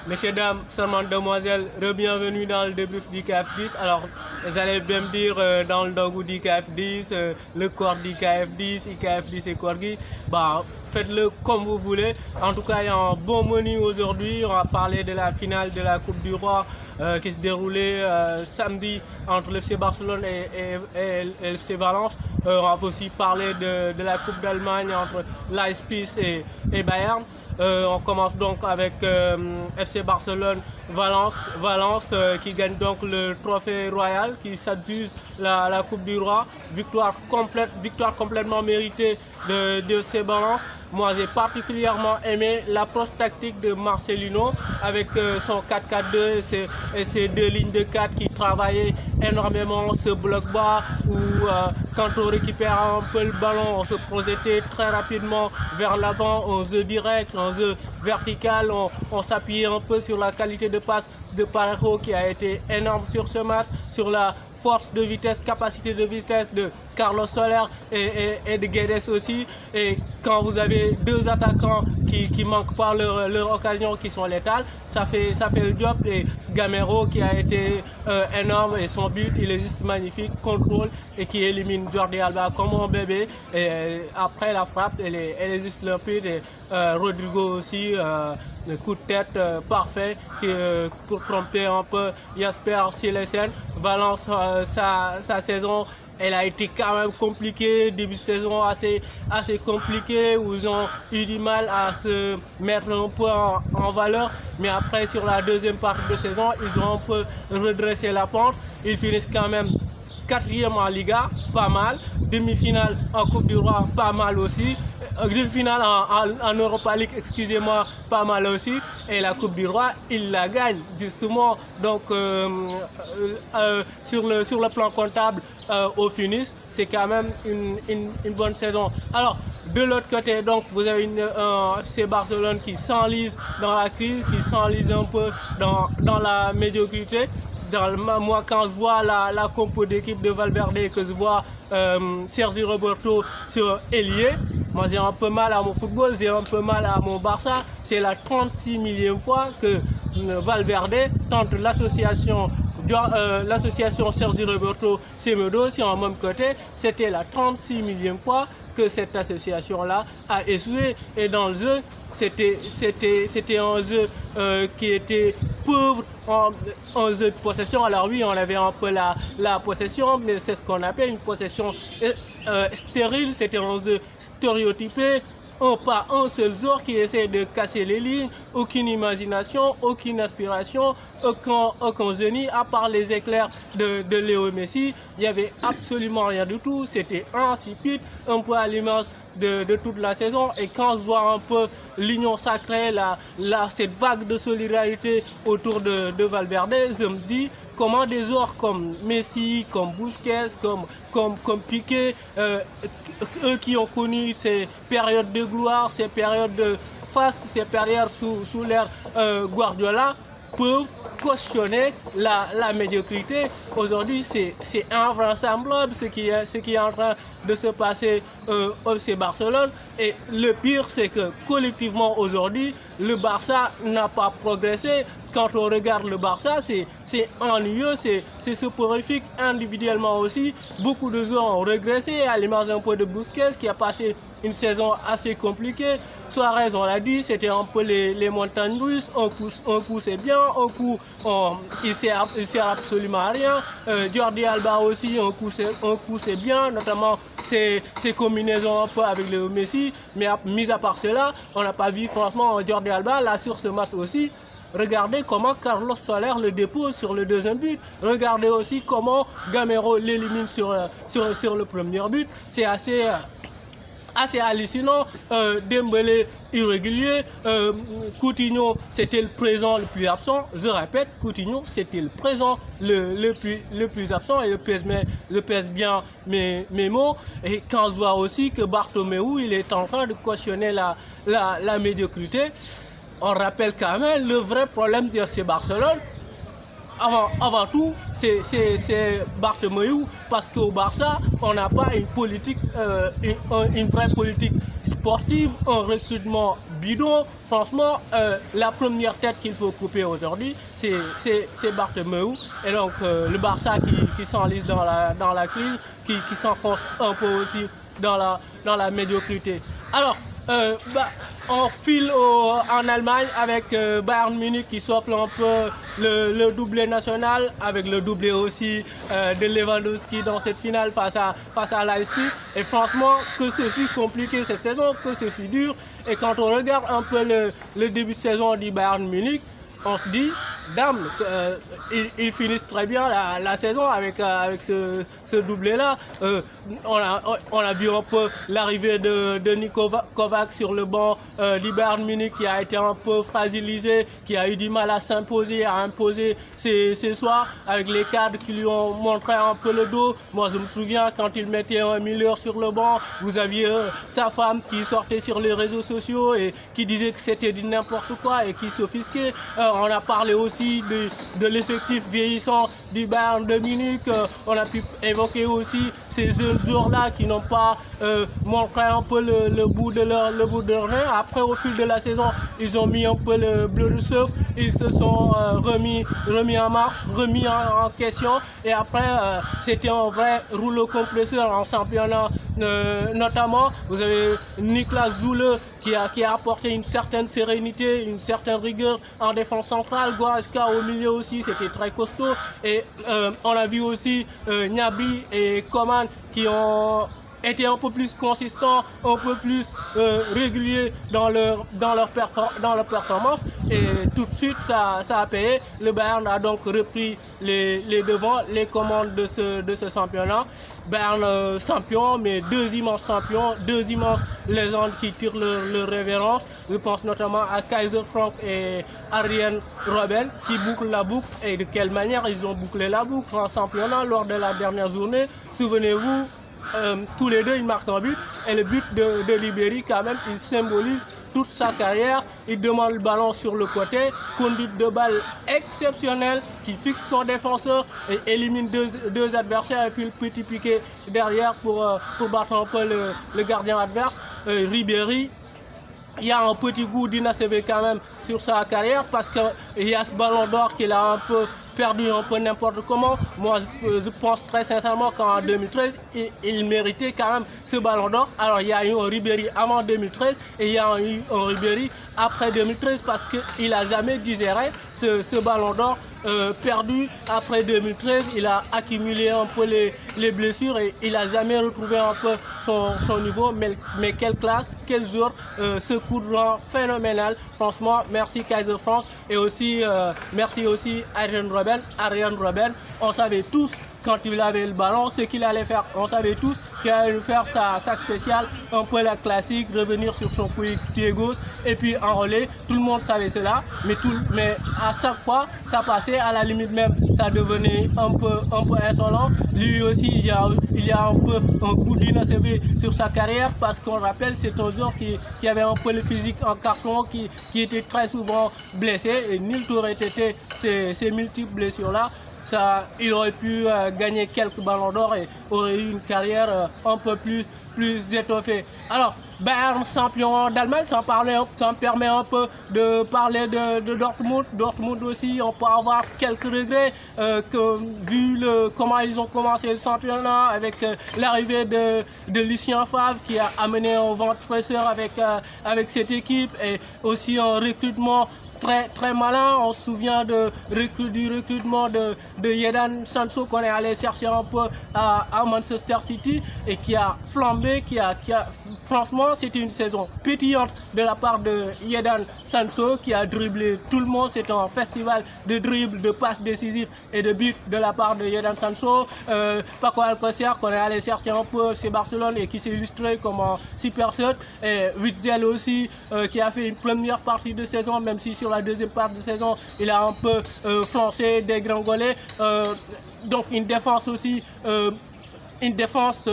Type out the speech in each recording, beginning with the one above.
Messieurs, dames, seulement demoiselles, bienvenue dans le débrief d'IKF10. Alors, vous allez bien me dire dans le dogu d'IKF10, le corps d'IKF10, IKF10 et Corgi. Bah, faites-le comme vous voulez. En tout cas, il y a un bon menu aujourd'hui. On va parler de la finale de la Coupe du Roi qui se déroulait samedi entre le FC Barcelone et le FC Valence. On va aussi parler de la Coupe d'Allemagne entre l'AS et Bayern. On commence donc avec FC Barcelone Valence qui gagne donc le trophée royal, qui s'adjuse la Coupe du Roi. Victoire complètement méritée de FC Valence. Moi, j'ai particulièrement aimé l'approche tactique de Marcelino avec son 4-4-2 et ses deux lignes de 4 qui travaillaient énormément ce bloc bas où quand on récupère un peu le ballon, on se projetait très rapidement vers l'avant, on jeu direct, on jeu vertical, on s'appuyait un peu sur la qualité de passe de Parejo qui a été énorme sur ce match, sur la force de vitesse, capacité de vitesse de Carlos Soler et de Guedes aussi. Et quand vous avez deux attaquants qui manquent pas leur occasion, qui sont létales, ça fait le job. Et Gamero qui a été énorme et son but, il est juste magnifique, contrôle et qui élimine Jordi Alba comme un bébé. Et après la frappe, elle est juste limpide. Et Rodrigo aussi, le coup de tête parfait pour tromper un peu Jasper Cillesen. Valence, sa saison, elle a été quand même compliquée, début de saison assez compliqué, où ils ont eu du mal à se mettre un peu en valeur. Mais après, sur la deuxième partie de saison, ils ont un peu redressé la pente. Ils finissent quand même 4e en Liga, pas mal. Demi-finale en Coupe du Roi, pas mal aussi. Demi-finale en Europa League, excusez-moi, pas mal aussi. Et la Coupe du Roi, il la gagne, justement. Donc, sur le plan comptable, au finish, c'est quand même une bonne saison. Alors, de l'autre côté, donc, vous avez un FC Barcelone qui s'enlise dans la crise, qui s'enlise un peu dans la médiocrité. Moi, quand je vois la compo d'équipe de Valverde, que je vois Sergio Roberto sur ailier, moi j'ai un peu mal à mon football, j'ai un peu mal à mon Barça. C'est la 36 millième fois que Valverde tente l'association Sergio Roberto Semedo sur un même côté. C'était la 36 millième fois que cette association-là a échoué. Et dans le jeu, c'était un jeu qui était pauvre, en jeu de possession. Alors oui, on avait un peu la possession, mais c'est ce qu'on appelle une possession stérile. C'était un jeu stéréotypé. Pas un seul joueur qui essaie de casser les lignes, aucune imagination, aucune aspiration, aucun génie, à part les éclairs de Léo Messi. Il n'y avait absolument rien du tout, c'était insipide, un peu à l'image de toute la saison. Et quand je vois un peu l'union sacrée, cette vague de solidarité autour de Valverde, je me dis comment des joueurs comme Messi, comme Busquets, comme Piqué, eux qui ont connu ces périodes de gloire, ces périodes de faste, ces périodes sous l'ère Guardiola, peuvent cautionner la médiocrité. Aujourd'hui, c'est invraisemblable ce qui est en train de se passer au FC Barcelone. Et le pire, c'est que collectivement aujourd'hui, le Barça n'a pas progressé. Quand on regarde le Barça, c'est ennuyeux, c'est soporifique individuellement aussi. Beaucoup de joueurs ont régressé, à l'image un peu de Busquets qui a passé une saison assez compliquée. Suarez, on l'a dit, c'était un peu les montagnes russes. Un coup c'est bien, un coup il sert absolument à rien. Jordi Alba aussi, un coup c'est bien, notamment ses combinaisons un peu avec le Messi. Mais mis à part cela, on n'a pas vu franchement Jordi Alba là sur ce match aussi. Regardez comment Carlos Soler le dépose sur le deuxième but. Regardez aussi comment Gamero l'élimine sur le premier but. C'est assez hallucinant. Dembélé irrégulier. Coutinho, c'était le présent le plus absent. Je répète, Coutinho, c'était le présent le plus absent. Et je pèse bien mes mots. Et quand je vois aussi que Bartomeu, il est en train de cautionner la médiocrité, on rappelle quand même le vrai problème de FC Barcelone. avant tout, c'est Bartomeu, parce qu'au Barça, on n'a pas une politique, une vraie politique sportive, un recrutement bidon. Franchement, la première tête qu'il faut couper aujourd'hui, c'est Bartomeu. Et donc, le Barça qui s'enlise dans la crise, qui s'enfonce un peu aussi dans la médiocrité. Alors, on file en Allemagne avec Bayern Munich qui s'offre un peu le doublé national, avec le doublé aussi de Lewandowski dans cette finale face à Leipzig. Et franchement, que ce fut compliqué cette saison, que ce fut dur. Et quand on regarde un peu le début de saison du Bayern Munich, on se dit, dame, ils finissent très bien la saison avec ce doublé-là. On a vu un peu l'arrivée de Niko Kovac sur le banc du Bayern Munich, qui a été un peu fragilisé, qui a eu du mal à s'imposer, à imposer ses soirs, avec les cadres qui lui ont montré un peu le dos. Moi, je me souviens, quand il mettait un Müller sur le banc, vous aviez sa femme qui sortait sur les réseaux sociaux et qui disait que c'était du n'importe quoi et qui s'offusquait. On a parlé aussi de l'effectif vieillissant du Bayern de Munich. On a pu évoquer aussi ces jeunes joueurs-là qui n'ont pas montré un peu le bout de leur nez. Après, au fil de la saison, ils ont mis un peu le bleu de surf. Ils se sont remis en marche, remis en question. Et après, c'était un vrai rouleau compresseur en championnat. Notamment, vous avez Niklas Süle qui a apporté une certaine sérénité, une certaine rigueur en défense centrale. Goretzka au milieu aussi, c'était très costaud. Et on a vu aussi Gnabry et Coman qui ont été un peu plus consistants, un peu plus réguliers dans leur performance. Et tout de suite, ça a payé. Le Bayern a donc repris les devants, les commandes de ce championnat. Bayern champion, mais deux immenses champions, deux immenses légendes qui tirent leur révérence. Je pense notamment à Kaiser Frank et Arjen Robben qui bouclent la boucle. Et de quelle manière ils ont bouclé la boucle en championnat lors de la dernière journée. Souvenez-vous, tous les deux ils marquent un but, et le but de Ribéry quand même il symbolise toute sa carrière. Il demande le ballon sur le côté, conduite de balle exceptionnelle qui fixe son défenseur et élimine deux adversaires, et puis le petit piqué derrière pour battre un peu le gardien adverse. Ribéry, il y a un petit goût d'inachevé quand même sur sa carrière, parce qu'il y a ce ballon d'or qu'il a un peu perdu un peu n'importe comment. Moi, je pense très sincèrement qu'en 2013, il méritait quand même ce ballon d'or. Alors, il y a eu un Ribéry avant 2013 et il y a eu un Ribéry après 2013, parce qu'il n'a jamais digéré ce ballon d'or perdu après 2013. Il a accumulé un peu les blessures et il n'a jamais retrouvé un peu son niveau. Mais quelle classe, quel jour, ce coup de vent phénoménal. Franchement, merci Kaiser Frank, et aussi merci aussi Arjen Robben. On savait tous quand il avait le ballon ce qu'il allait faire. On savait tous qu'il allait faire sa spéciale, un peu la classique, revenir sur son pied gauche et puis enrôler. Tout le monde savait cela, mais à chaque fois ça passait, à la limite même ça devenait un peu insolent. Lui aussi il y a un peu un coup d'inachevé sur sa carrière, parce qu'on rappelle c'est un joueur qui avait un peu le physique en carton, qui était très souvent blessé, et nul n'aurait été ces multiples blessures là. Il aurait pu gagner quelques ballons d'or et aurait eu une carrière un peu plus étoffée. Alors, Bayern champion d'Allemagne, ça me permet un peu de parler de Dortmund. Dortmund aussi, on peut avoir quelques regrets vu comment ils ont commencé le championnat, avec l'arrivée de Lucien Favre qui a amené un vent de fraîcheur avec cette équipe, et aussi un recrutement très malin. On se souvient du recrutement de Jadon Sancho qu'on est allé chercher un peu à Manchester City, et qui a flambé, franchement c'était une saison pétillante de la part de Jadon Sancho, qui a dribblé tout le monde. C'est un festival de dribbles, de passes décisives et de buts de la part de Jadon Sancho. Paco Alcocer qu'on est allé chercher un peu chez Barcelone et qui s'est illustré comme un super sub, et Witzel aussi qui a fait une première partie de saison, même si sur la deuxième partie de saison il a un peu flanché, dégringolé. Donc une défense aussi une défense,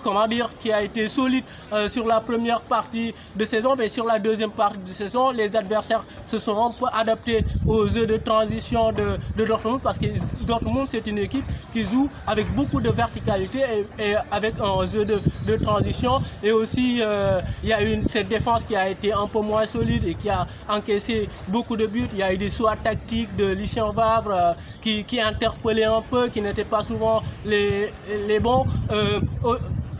comment dire, qui a été solide sur la première partie de saison, mais sur la deuxième partie de saison, les adversaires se sont un peu adaptés aux jeux de transition de Dortmund, parce que Dortmund, c'est une équipe qui joue avec beaucoup de verticalité et avec un jeu de transition. Et aussi, il y a eu cette défense qui a été un peu moins solide et qui a encaissé beaucoup de buts. Il y a eu des choix tactiques de Lucien Favre qui interpellaient un peu, qui n'étaient pas souvent les bons.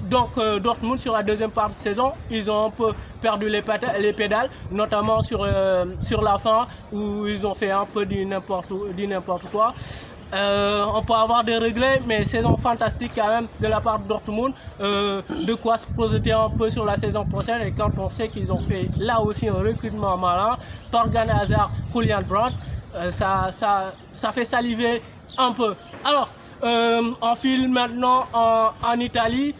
Donc Dortmund, sur la deuxième partie de saison, ils ont un peu perdu les pédales, notamment sur la fin, où ils ont fait un peu du n'importe quoi. On peut avoir des regrets, mais saison fantastique quand même de la part de Dortmund, de quoi se projeter un peu sur la saison prochaine. Et quand on sait qu'ils ont fait là aussi un recrutement malin, Thorgan Hazard, Julian Brandt, ça fait saliver un peu. Alors, on file maintenant en Italie.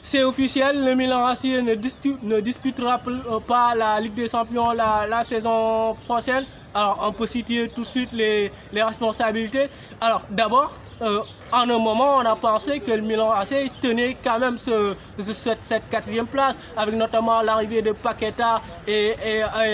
C'est officiel, le Milan AC ne disputera pas la Ligue des Champions la saison prochaine. Alors, on peut citer tout de suite les responsabilités. Alors, d'abord, en un moment, on a pensé que le Milan AC tenait quand même cette quatrième place, avec notamment l'arrivée de Paqueta et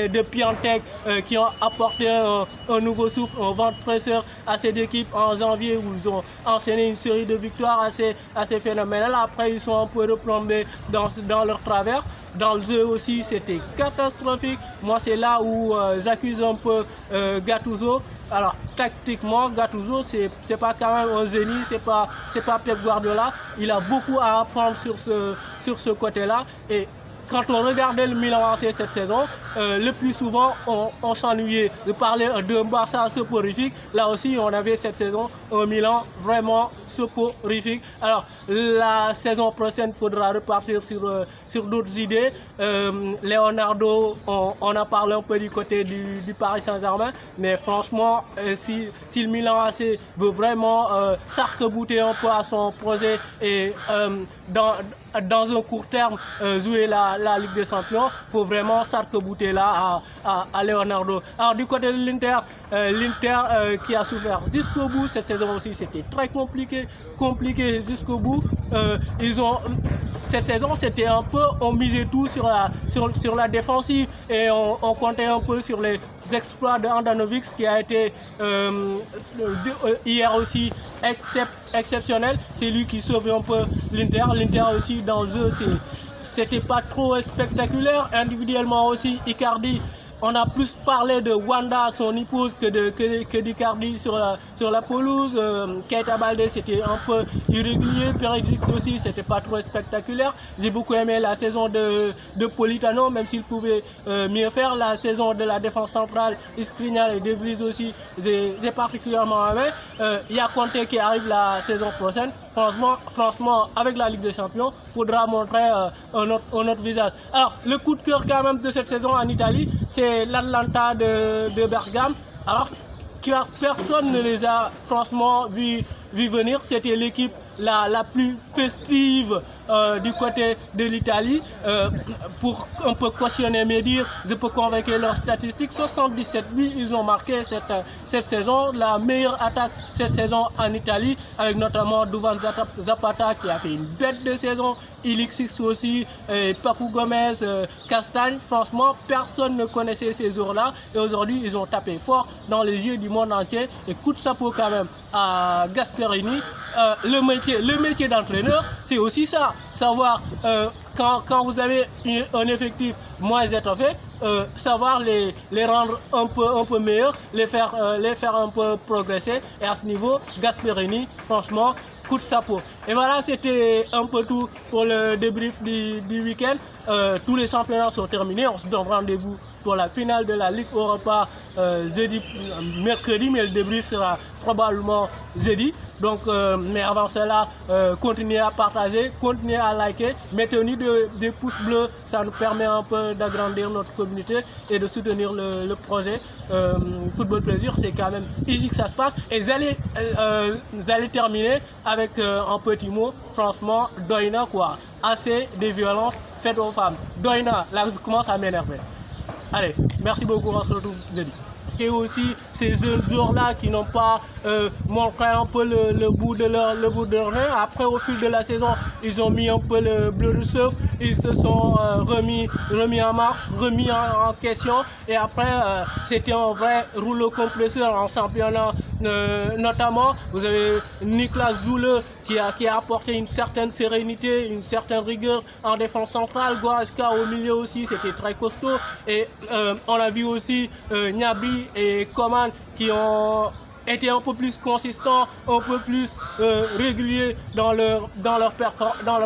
de Piatek qui ont apporté un nouveau souffle, un vent de fraîcheur à cette équipe en janvier, où ils ont enchaîné une série de victoires assez phénoménales. Après, ils sont un peu replombés dans leur travers. Dans le jeu aussi, c'était catastrophique. Moi, c'est là où j'accuse un peu Gattuso. Alors, tactiquement, Gattuso, c'est pas quand même un génie, c'est pas Pep Guardiola. Il a beaucoup à apprendre sur ce côté-là. Et quand on regardait le Milan AC cette saison, le plus souvent, on s'ennuyait de parler d'un Barça soporifique. Là aussi, on avait cette saison un Milan vraiment soporifique. Alors, la saison prochaine, il faudra repartir sur d'autres idées. Leonardo, on a parlé un peu du côté du Paris Saint-Germain, mais franchement, si le Milan AC veut vraiment s'arc-bouter un peu à son projet et dans un court terme jouer la Ligue des Champions, il faut vraiment s'arc-bouter là à Leonardo. Alors du côté de l'Inter, qui a souffert jusqu'au bout cette saison aussi, c'était très compliqué jusqu'au bout. Cette saison, c'était un peu, on misait tout sur la défensive et on comptait un peu sur les exploits de Handanovic, qui a été hier aussi exceptionnel. C'est lui qui sauve un peu l'Inter. L'Inter aussi, dans le jeu, c'était pas trop spectaculaire. Individuellement aussi, Icardi, on a plus parlé de Wanda, son épouse, que d'Icardi sur la pelouse. Keita Baldé, c'était un peu irrégulier. Perisic aussi, c'était pas trop spectaculaire. J'ai beaucoup aimé la saison de Politano, même s'il pouvait mieux faire. La saison de la défense centrale, Skriniar et De Vries aussi, j'ai particulièrement aimé. Il y a Conte qui arrive la saison prochaine. Franchement, avec la Ligue des Champions, il faudra montrer un autre visage. Alors, le coup de cœur quand même de cette saison en Italie, c'est l'Atalanta de Bergame. Alors, personne ne les a franchement vu venir. C'était l'équipe la plus festive du côté de l'Italie. Pour un peu cautionner mes dires, je peux convaincre leurs statistiques. 77 buts, ils ont marqué cette saison. La meilleure attaque cette saison en Italie, avec notamment Duvan Zapata qui a fait une bête de saison. Ilixix aussi, Papu Gomez, Castagne. Franchement, personne ne connaissait ces jours-là. Et aujourd'hui, ils ont tapé fort dans les yeux du monde entier. Et coup de chapeau quand même à Gasperini. Le métier d'entraîneur, c'est aussi ça. Savoir, quand vous avez un effectif moins étoffé, savoir les rendre un peu meilleurs, les faire un peu progresser. Et à ce niveau, Gasperini, franchement, coup de chapeau. Et voilà, c'était un peu tout pour le débrief du week-end. Tous les championnats sont terminés. On se donne rendez-vous pour la finale de la Ligue Europa mercredi, mais le débrief sera probablement jeudi. Donc, mais avant cela, continuez à partager, continuez à liker, mettez-nous des pouces bleus, ça nous permet un peu d'agrandir notre communauté et de soutenir le projet. Football Plaisir, c'est quand même ici que ça se passe. Et vous allez terminer avec un petit mot, franchement, Doina quoi. Assez de violences faites aux femmes. Doina, là je commence à m'énerver. Allez, merci beaucoup, on se retrouve jeudi. manqué aussi ces jeunes joueurs-là qui n'ont pas montré un peu le bout de leur nez. Après, au fil de la saison, ils ont mis un peu le bleu de surf, ils se sont remis en marche, remis en question. Et après, c'était un vrai rouleau compresseur en championnat. Notamment, vous avez Niklas Zule qui a apporté une certaine sérénité, une certaine rigueur en défense centrale. Goretzka au milieu aussi, c'était très costaud. Et on a vu aussi Gnabry et Coman qui ont été un peu plus consistants, un peu plus réguliers dans leur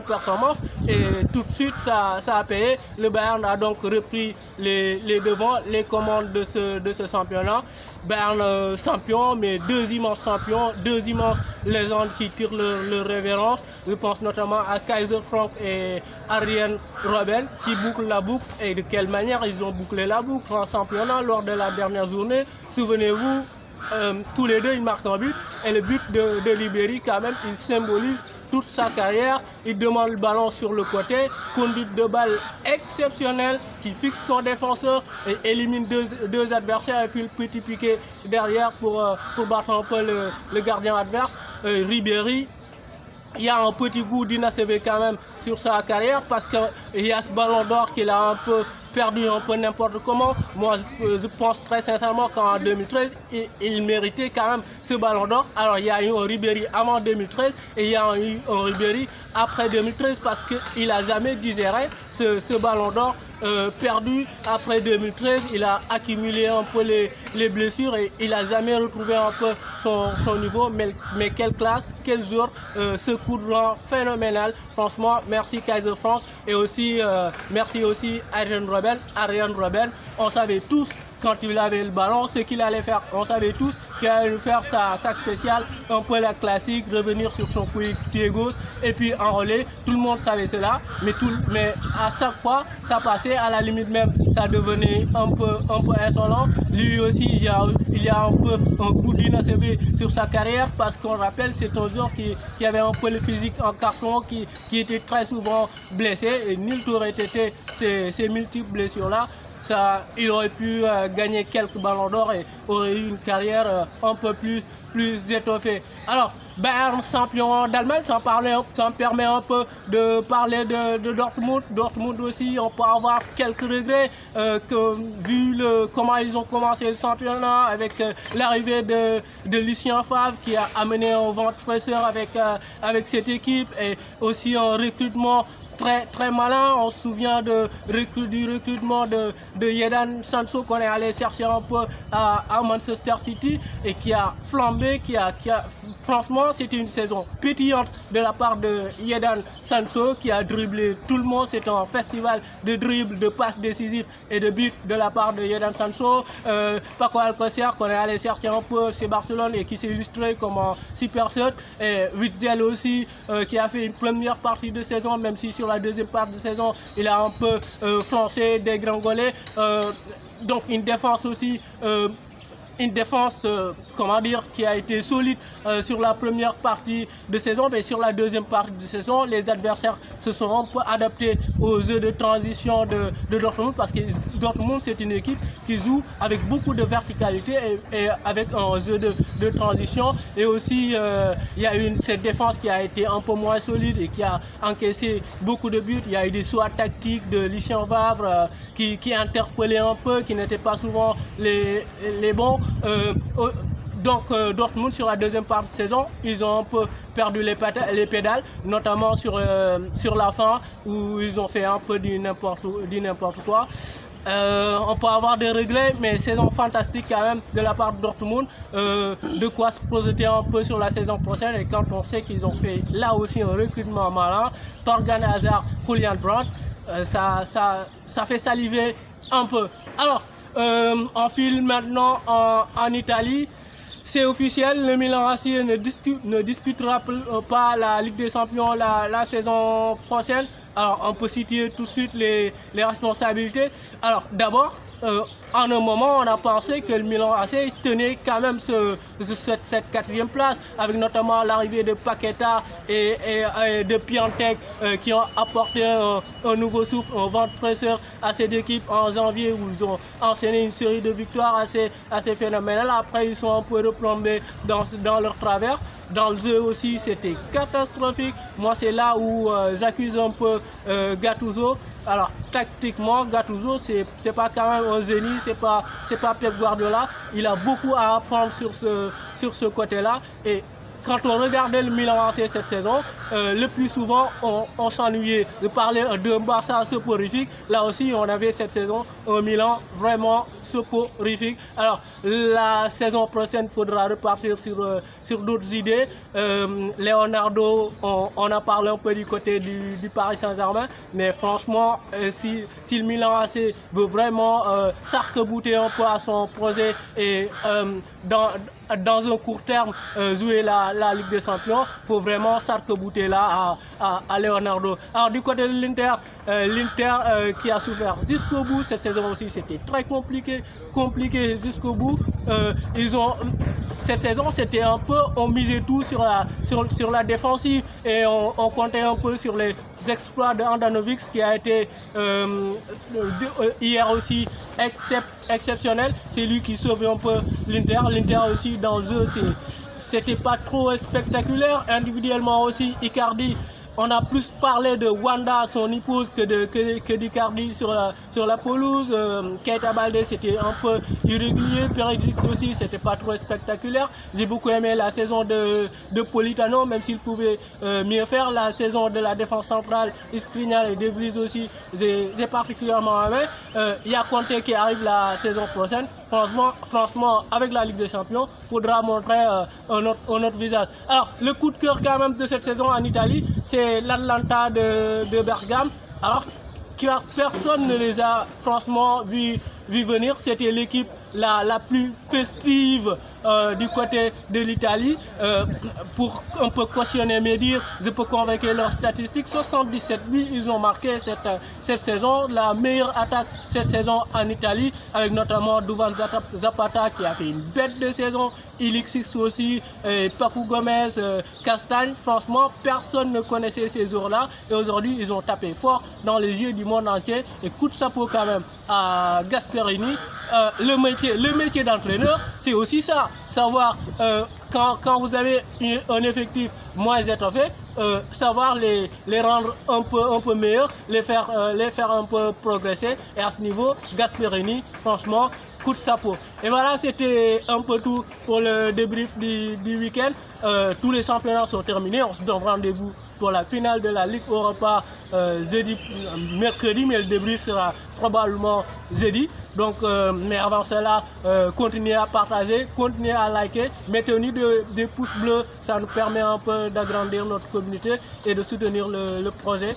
performance. Et tout de suite, ça a payé. Le Bayern a donc repris les devants, les commandes de ce championnat. Bayern champion, mais deux immenses champions, deux immenses légendes qui tirent leur révérence. Je pense notamment à Kaiser Frank et Arjen Robben qui bouclent la boucle. Et de quelle manière ils ont bouclé la boucle en championnat lors de la dernière journée. Souvenez-vous, tous les deux ils marquent un but et le but de Ribéry quand même il symbolise toute sa carrière. Il demande le ballon sur le côté, conduite de balle exceptionnelle qui fixe son défenseur et élimine deux adversaires et puis le petit piqué derrière pour battre un peu le gardien adverse. Ribéry, il y a un petit goût d'inachevé quand même sur sa carrière parce qu'il y a ce ballon d'or qu'il a un peu perdu un peu n'importe comment. Moi, je pense très sincèrement qu'en 2013, il méritait quand même ce ballon d'or. Alors, il y a eu un Ribéry avant 2013 et il y a eu un Ribéry après 2013 parce qu'il n'a jamais digéré ce ballon d'or perdu après 2013. Il a accumulé un peu les blessures et il n'a jamais retrouvé un peu son niveau. Mais quelle classe, quel jour, ce coup de vent phénoménal. Franchement, merci Kaiser Frank et aussi merci aussi Arjen Robben. On savait tous quand il avait le ballon ce qu'il allait faire. On savait tous qu'il allait faire sa spéciale, un peu la classique, revenir sur son pied gauche et puis enrôler. Tout le monde savait cela, mais à chaque fois ça passait, à la limite même ça devenait un peu insolent. Lui aussi il y a un peu un coup d'inachevé sur sa carrière parce qu'on rappelle c'est un joueur qui avait un peu le physique en carton, qui était très souvent blessé et nul n'aurait été ces multiples blessures là. Il aurait pu gagner quelques ballons d'or et aurait eu une carrière un peu plus étoffée. Alors, Bayern champion d'Allemagne, ça me permet un peu de parler de Dortmund. Dortmund aussi, on peut avoir quelques regrets vu comment ils ont commencé le championnat avec l'arrivée de Lucien Favre qui a amené un vent de fraîcheur avec cette équipe et aussi un recrutement très malin. On se souvient du recrutement de Jadon Sancho qu'on est allé chercher un peu à Manchester City et qui a flambé, franchement c'était une saison pétillante de la part de Jadon Sancho qui a dribblé tout le monde. C'est un festival de dribbles, de passes décisives et de buts de la part de Jadon Sancho. Paco Alcocer qu'on est allé chercher un peu chez Barcelone et qui s'est illustré comme un super sub. Et Witzel aussi qui a fait une première partie de saison, même si sur la deuxième partie de saison il a un peu flanché, dégringolé. Donc une défense aussi qui a été solide sur la première partie de saison, mais sur la deuxième partie de saison, les adversaires se sont un peu adaptés aux jeux de transition de Dortmund parce que Dortmund c'est une équipe qui joue avec beaucoup de verticalité et avec un jeu de transition. Et aussi il y a eu cette défense qui a été un peu moins solide et qui a encaissé beaucoup de buts. Il y a eu des choix tactiques de Lucien Favre qui interpellaient un peu, qui n'étaient pas souvent les bons. Donc Dortmund sur la deuxième partie de saison, ils ont un peu perdu les pédales, notamment sur la fin où ils ont fait un peu du n'importe quoi. On peut avoir des regrets, mais saison fantastique quand même de la part de Dortmund, de quoi se projeter un peu sur la saison prochaine. Et quand on sait qu'ils ont fait là aussi un recrutement malin, Thorgan Hazard, Julian Brandt, ça fait saliver un peu. Alors, on file maintenant en Italie. C'est officiel, le Milan AC ne disputera pas la Ligue des Champions la saison prochaine. Alors, on peut citer tout de suite les responsabilités. Alors, d'abord, en un moment, on a pensé que le Milan AC tenait quand même cette quatrième place, avec notamment l'arrivée de Paqueta et de Piatek qui ont apporté un nouveau souffle, un vent de fraîcheur à cette équipe en janvier, où ils ont enchaîné une série de victoires assez phénoménales. Après, ils sont un peu replombés dans leur travers. Dans le jeu aussi, c'était catastrophique. Moi, c'est là où j'accuse un peu Gattuso. Alors, tactiquement, Gattuso, c'est pas quand même un génie, c'est pas Pep Guardiola. Il a beaucoup à apprendre sur ce côté-là. Et quand on regardait le Milan AC cette saison, le plus souvent, on s'ennuyait de parler d'un Barça soporifique. Là aussi, on avait cette saison un Milan vraiment soporifique. Alors, la saison prochaine, il faudra repartir sur d'autres idées. Leonardo, on a parlé un peu du côté du Paris Saint-Germain, mais franchement, si le Milan AC veut vraiment s'arc-bouter un peu à son projet et dans un court terme jouer la Ligue des Champions, il faut vraiment s'arc-bouter là à Leonardo. Alors du côté de l'Inter, qui a souffert jusqu'au bout cette saison aussi, c'était très compliqué jusqu'au bout. Cette saison, c'était un peu, on misait tout sur la défensive et on comptait un peu sur les exploits de Handanovic, qui a été hier aussi exceptionnel. C'est lui qui sauve un peu l'Inter. L'Inter aussi dans le jeu, c'était pas trop spectaculaire. Individuellement aussi, Icardi, on a plus parlé de Wanda, son épouse, que d'Icardi sur la pelouse. Keita Baldé, c'était un peu irrégulier. Perisic aussi, c'était pas trop spectaculaire. J'ai beaucoup aimé la saison de Politano, même s'il pouvait mieux faire. La saison de la défense centrale, Skriniar et De Vries aussi, j'ai particulièrement aimé. Il y a Conte qui arrive la saison prochaine. Franchement, avec la Ligue des Champions, il faudra montrer un autre visage. Alors, le coup de cœur quand même de cette saison en Italie, c'est l'Atalanta de Bergame. Alors, personne ne les a franchement vu venir. C'était l'équipe la plus festive du côté de l'Italie. Pour un peu cautionner mes dires, je peux convaincre leurs statistiques. 77 buts, ils ont marqué cette saison. La meilleure attaque cette saison en Italie, avec notamment Duvan Zapata qui a fait une bête de saison. Ilixis aussi, Papu Gomez, Castagne. Franchement, personne ne connaissait ces jours-là. Et aujourd'hui, ils ont tapé fort dans les yeux du monde entier. Et coup de chapeau quand même à Gasperini. Le métier d'entraîneur, c'est aussi ça. Savoir, quand vous avez un effectif moins étoffé, savoir les rendre un peu meilleurs, les faire un peu progresser. Et à ce niveau, Gasperini, franchement, coup de chapeau. Et voilà, c'était un peu tout pour le débrief du week-end. Tous les championnats sont terminés. On se donne rendez-vous pour la finale de la Ligue Europa mercredi, mais le débrief sera probablement jeudi. Donc, mais avant cela, continuez à partager, continuez à liker, mettez-nous des pouces bleus, ça nous permet un peu d'agrandir notre communauté et de soutenir le projet.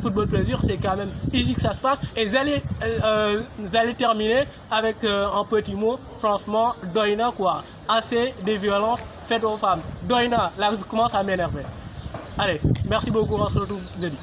Football Plaisir, c'est quand même ici que ça se passe. Et vous allez terminer avec un petit mot, franchement, Doina quoi. Assez des violences faites aux femmes. Doina, là je commence à m'énerver. Allez, merci beaucoup, on se retrouve jeudi.